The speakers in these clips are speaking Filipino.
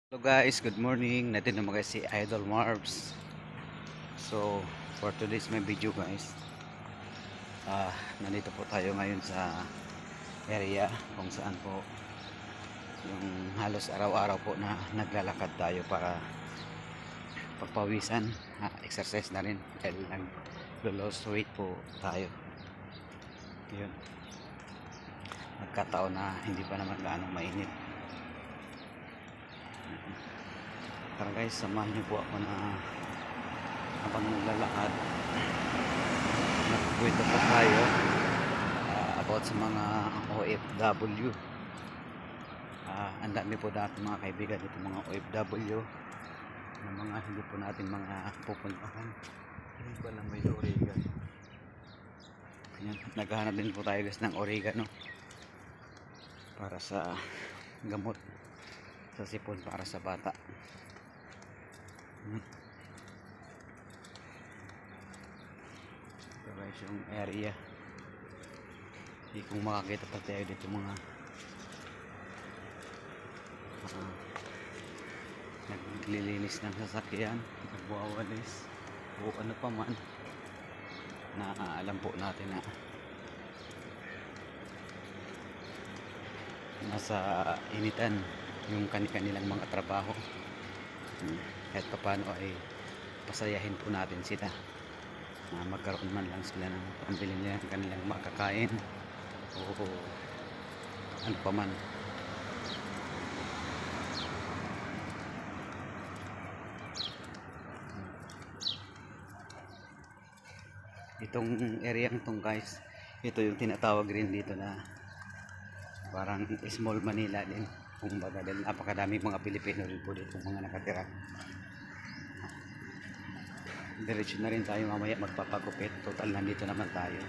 Hello guys, good morning. Natin naman guys si Idol Marbs. So, for today's my video guys, nandito po tayo ngayon sa area kung saan po yung halos araw-araw po na naglalakad tayo para pagpawisan, exercise na rin dahil nag-loss weight po tayo. Yun. Nagkataon na hindi pa naman gaano mainit. Tara guys, samahan niyo po ako na habang naglalakad nagkwento po tayo about sa mga OFW. Ang dami po natin mga kaibigan dito, mga OFW na mga hindi po natin mga pupuntahan. Hindi pa lang may oregano. Ayan, naghahanap din po tayo guys ng oregano para sa gamot sa sipon para sa bata. Ito guys yung area. Hindi kung makakita pa tayo dito mga naglilinis ng sasakyan, nagwawalis o ano pa man na alam po natin na nasa initan yung kanilang mga trabaho. Kahit paano ay pasayahin po natin sila na magkaroon man lang sila ng pambili nila ng kanilang makakain o ano pa man. Itong area itong guys, ito yung tinatawag rin dito na parang small Manila din, kumbaga dahil napakadaming mga Pilipino rin po dito mga nakatira. Diretso na rin tayo mamaya magpapagupit, total nandito naman tayo.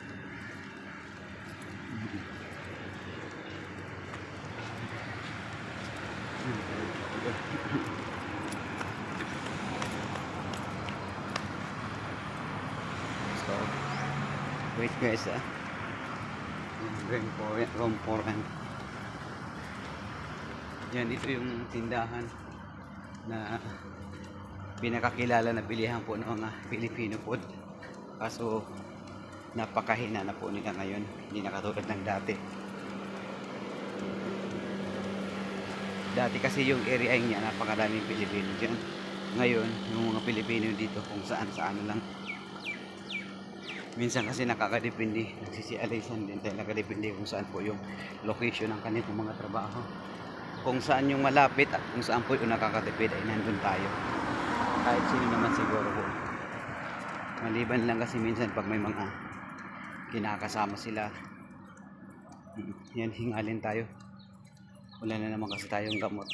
So wait guys, room 4 yan, ito yung tindahan na pinakakilala na bilihan po ng mga Filipino food, kaso napakahina na po nila ngayon, hindi na katulad ng dati kasi yung area niya napakadaming Pilipino dyan. Ngayon yung mga Pilipino dito kung saan lang, minsan kasi nakakadepende, nagsisialisan din tayo, nakadepende kung saan po yung location ng kanilang mga trabaho, kung saan yung malapit at kung saan po yung nakakadepende ay nandun tayo. Kahit sino naman siguro po, maliban lang kasi minsan pag may mga kinakasama sila, yan, hingalin tayo, wala na naman kasi tayong gamot.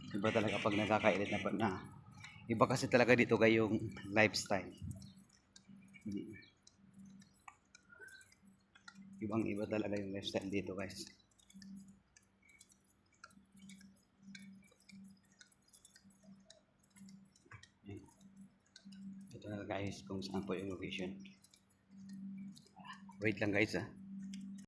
Iba talaga pag nagkakailit na na iba kasi talaga dito kayong lifestyle, ibang iba talaga yung lifestyle dito guys. Ito na guys kung saan po yung location. Wait lang guys